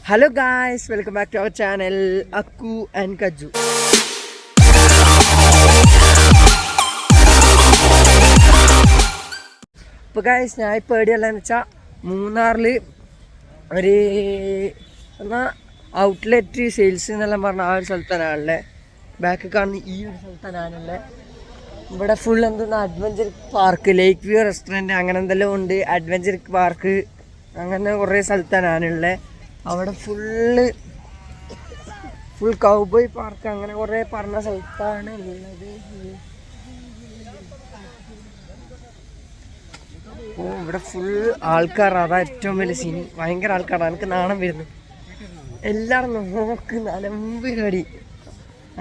Hello guys, welcome back to our channel Akku and Kaju. ഇപ്പോൾ guys ഞാൻ ഇപ്പോൾ എവിടെയുള്ളതെന്ന് വെച്ചാൽ മൂന്നാറിൽ ഒരു എന്നാൽ ഔട്ട്ലെറ്റ് സെയിൽസ് എന്നെല്ലാം പറഞ്ഞ ആ ഒരു സ്ഥലത്താണ് ഉള്ളത്. ബാക്ക് കാണുന്ന ഈ ഒരു സ്ഥലത്താണ്. ഇവിടെ ഫുൾ എന്തെന്നാ അഡ്വഞ്ചർ പാർക്ക്, ലേക്ക് വ്യൂ റെസ്റ്റോറൻറ്റ് അങ്ങനെ എന്തെല്ലാം ഉണ്ട്. അഡ്വഞ്ചർ പാർക്ക് അങ്ങനെ കുറേ സ്ഥലത്താണ്. അവിടെ ഫുൾ കൗബോയ് പാർക്ക് അങ്ങനെ കുറേ പറഞ്ഞ സ്ഥലത്താണ് ഉള്ളത്. ഓ ഇവിടെ ഫുൾ ആൾക്കാർ, അതാ ഏറ്റവും വലിയ സീന്. ഭയങ്കര ആൾക്കാരാണ്, എനിക്ക് നാണം വരുന്നു. എല്ലാവരും നോക്ക് നലമ്പ് കടി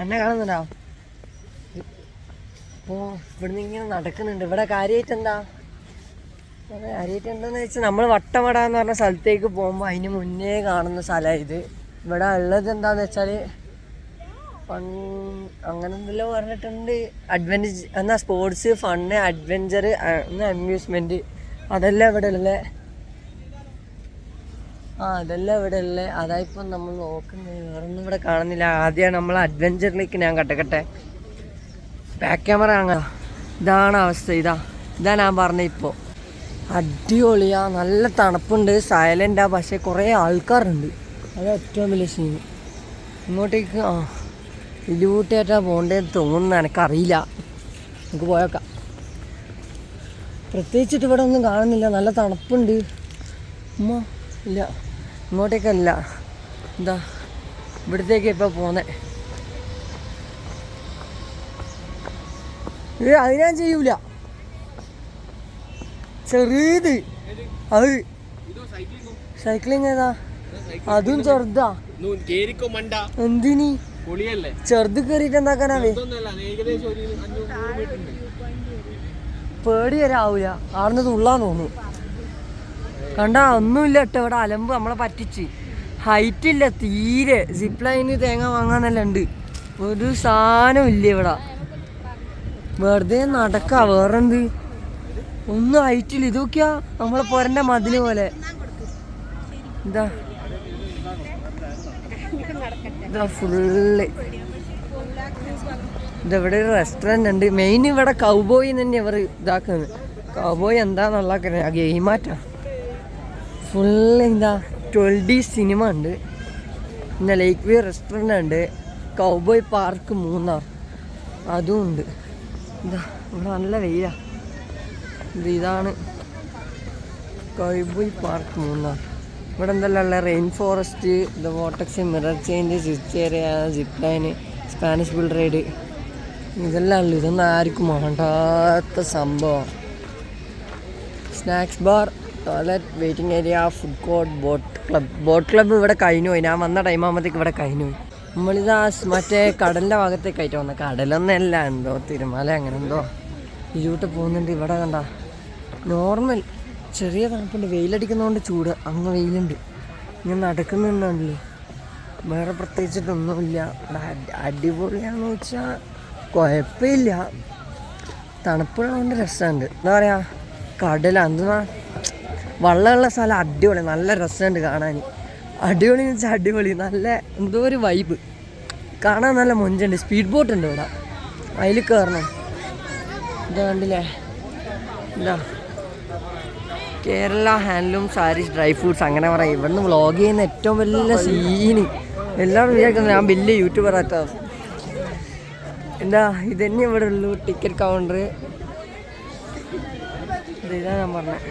എന്നെ കാണുന്നുണ്ടോ? ഓ ഇവിടുന്ന് ഇങ്ങനെ നടക്കുന്നുണ്ട്. ഇവിടെ കാര്യമായിട്ട് എന്താന്ന് വെച്ചാൽ നമ്മൾ വട്ടമട എന്ന് പറഞ്ഞ സ്ഥലത്തേക്ക് പോകുമ്പോൾ അതിന് മുന്നേ കാണുന്ന സ്ഥലമാണ് ഇത്. ഇവിടെ ഉള്ളത് എന്താന്ന് വെച്ചാൽ അങ്ങനെ എന്തെല്ലാം പറഞ്ഞിട്ടുണ്ട്. അഡ്വഞ്ചർ എന്നാൽ സ്പോർട്സ്, ഫണ്ണ്, അഡ്വഞ്ചർ, അമ്യൂസ്മെൻറ്റ് അതെല്ലാം ഇവിടെ ഉള്ളത്. അതെല്ലാം ഇവിടെ ഉള്ളത്. അതായിപ്പം നമ്മൾ നോക്കുന്നത്. വേറൊന്നും ഇവിടെ കാണുന്നില്ല. ആദ്യമാണ് നമ്മൾ അഡ്വഞ്ചറിലേക്ക് ഞാൻ കട്ടക്കട്ടെ. ബാക്ക് ക്യാമറ അങ്ങനെ ഇതാണ് അവസ്ഥ. ഇതാ ഞാൻ പറഞ്ഞത്. ഇപ്പോൾ അടിപൊളിയാ, നല്ല തണുപ്പുണ്ട്, സൈലൻ്റാ, പക്ഷേ കുറേ ആൾക്കാരുണ്ട്. അത് ഏറ്റവും വലിയ സീൻ. ഇങ്ങോട്ടേക്ക് ഇതിലൂട്ടായിട്ടാ പോകേണ്ടതെന്ന് തോന്നുന്നു, എനിക്കറിയില്ല. നമുക്ക് പോയേക്കാം. പ്രത്യേകിച്ചിട്ട് ഇവിടെ ഒന്നും കാണുന്നില്ല. നല്ല തണുപ്പുണ്ട്. ഇല്ല ഇങ്ങോട്ടേക്കല്ല, എന്താ ഇവിടത്തേക്ക് ഇപ്പോൾ പോകുന്നത്. അത് ഞാൻ ചെയ്യൂല. ചെറിയത് അത് സൈക്ലിങ് ഏതാ? അതും ചെറുതാ. എന്തിനി ചെറുത് കയറിയിട്ട് എന്താക്കാനാവേ? പേടി വരെ ആവൂല. ആടുന്ന് തുള്ളാന്ന് തോന്നുന്നു. കണ്ടാ ഒന്നുമില്ല കേട്ടോ. ഇവിടെ അലമ്പ് നമ്മളെ പറ്റിച്ച്. ഹൈറ്റ് ഇല്ല തീരെ. സിപ്പ് ലൈന് തേങ്ങ വാങ്ങാന്നെല്ലാം ഉണ്ട്. ഒരു സാധനം ഇല്ല ഇവിടെ. വെറുതെ നടക്കാ. വേറെന്ത്, ഒന്നും ഹൈറ്റില്ല. ഇതൊക്കെയാ നമ്മളെ പോരൻ്റെ മതില് പോലെ. ഇതാ ഫുള്ള്. ഇതെവിടെ ഒരു റെസ്റ്റോറൻറ്റ് ഉണ്ട്. മെയിൻ ഇവിടെ കൗബോയി തന്നെ ഇവർ ഇതാക്കുന്നത്. കൗബോയ് എന്താന്നുള്ള ഗെയിമാറ്റാ. ഫുള്ള് എന്താ 12D സിനിമ ഉണ്ട്. പിന്നെ ലേക്ക് വ്യൂ റെസ്റ്റോറൻറ്റ് ഉണ്ട്. കൗബോയ് പാർക്ക് മൂന്നാർ അതും ഉണ്ട്. എന്താ ഇവിടെ നല്ല വെയിലാണ്. ഇതാണ് കൗബോയ് പാർക്ക് മൂന്നാർ. ഇവിടെ എന്തെല്ലാം ഉള്ള rain forest, vortex, mirror change, switch area, zip line, Spanish bull ride ഇതെല്ലാം ഉള്ളു. ഇതൊന്നും ആർക്കും വേണ്ടാത്ത സംഭവം. Snacks bar, toilet, waiting area, food court, boat club ഇവിടെ കഴിഞ്ഞു പോയി. ഞാൻ വന്ന ടൈം ആകുമ്പോഴത്തേക്ക് ഇവിടെ കഴിഞ്ഞു പോയി. നമ്മളിതാ മറ്റേ കടലിൻ്റെ ഭാഗത്തേക്കായിട്ട് വന്നത്. കടലൊന്നല്ല, എന്തോ തിരുമല അങ്ങനെ എന്തോ ഇരുട്ട് പോകുന്നുണ്ട്. ഇവിടെ കണ്ട നോർമൽ ചെറിയ തണുപ്പുണ്ട്. വെയിലടിക്കുന്നതുകൊണ്ട് ചൂട്. അങ്ങ് വെയിലുണ്ട്. ഞാൻ നടക്കുന്നുണ്ടല്ലോ. വേറെ പ്രത്യേകിച്ചിട്ടൊന്നുമില്ല. അടിപൊളിയാണെന്ന് വെച്ചാൽ കുഴപ്പമില്ല. തണുപ്പുള്ളതുകൊണ്ട് രസമുണ്ട്. എന്താ പറയുക, കടല എന്തുവാ വള്ളമുള്ള സ്ഥലം അടിപൊളി. നല്ല രസമുണ്ട് കാണാൻ. അടിപൊളി എന്ന് വെച്ചാൽ അടിപൊളി. നല്ല എന്തോ ഒരു വൈബ്. കാണാൻ നല്ല മൊഞ്ചുണ്ട്. സ്പീഡ് ബോട്ട് ഉണ്ട് ഇവിടെ, അതിൽ കയറണം. ഇതാ കണ്ടില്ലേ, എന്താ Kerala handloom saris, dry fruits അങ്ങനെ പറയും. ഇവിടുന്ന് വ്ളോഗ് ചെയ്യുന്ന ഏറ്റവും വലിയ സീന്. എല്ലാവരും വിചാരിക്കുന്നത് ഞാൻ വലിയ യൂട്യൂബർ ആട്ടോ. എന്താ ഇതന്നെ ഇവിടെ ഉള്ളൂ. ടിക്കറ്റ് കൗണ്ടർ ഇതാ ഞാൻ പറഞ്ഞത്.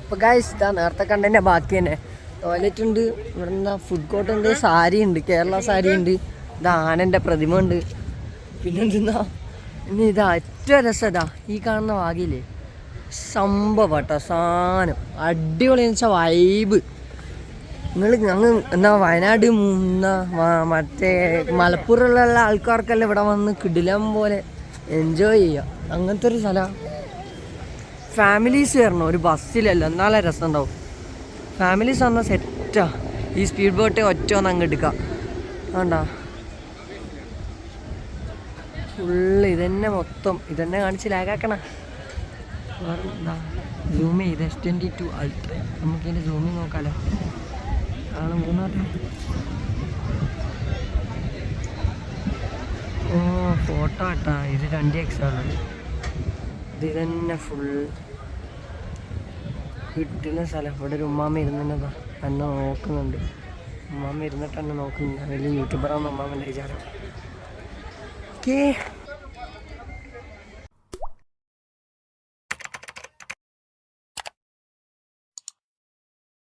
ഇപ്പൊ ഗൈസ് ഇതാ നേരത്തെ കണ്ടതിൻ്റെ ബാക്കി തന്നെ. ടോയ്ലറ്റ് ഉണ്ട്. ഇവിടെ എന്താ ഫുഡ് കോർട്ട് ഉണ്ട്. സാരി ഉണ്ട്, കേരള സാരി ഉണ്ട്. ഇത് ആനൻ്റെ പ്രതിമ ഉണ്ട്. പിന്നെന്താ ഇനി ഇതാ ഏറ്റവും രസം ഇതാ ഈ കാണുന്ന വാഗിയില്ലേ, സംഭവം കേട്ടോ. സാധനം അടിപൊളിയെന്ന് വെച്ചാൽ വൈബ്. ഞങ്ങൾ എന്നാ വയനാട് മറ്റേ മലപ്പുറമുള്ള ആൾക്കാർക്കെല്ലാം ഇവിടെ വന്ന് കിടിലം പോലെ എൻജോയ് ചെയ്യാം. അങ്ങനത്തെ ഒരു സ്ഥലം. ഫാമിലീസ് വരണം, ഒരു ബസ്സിലല്ല, എന്നാലേ രസം ഉണ്ടാവും. ഫാമിലീസ് വന്നാൽ സെറ്റാ. ഈ സ്പീഡ് ബോട്ട് ഒറ്റ ഒന്ന് അങ്ങ് എടുക്കാം. വേണ്ട ഫുള്ള് ഇതന്നെ മൊത്തം ഇതന്നെ കാണിച്ച് ലാഗാക്കണ. വേറെന്താ സൂം ചെയ്ത് S22 അൾട്ര. നമുക്കിതിൻ്റെ സൂമിങ് നോക്കാമല്ലോ. ആണ് 3 ഓ ഫോട്ടോ ആട്ടാ. ഇത് 2x ആണ്. ഇത് തന്നെ ഫുൾ കിട്ടുന്ന സ്ഥലം. ഇവിടെ ഒരു ഉമ്മാമ്മ ഇരുന്നതാ എന്നെ നോക്കുന്നുണ്ട്. ഉമ്മാമ്മ ഇരുന്നിട്ട് എന്നെ നോക്കുന്നുണ്ട്. വലിയ യൂട്യൂബറാണെന്ന് ഉമ്മാമ്മൻ്റെ വിചാരം. ഓക്കേ.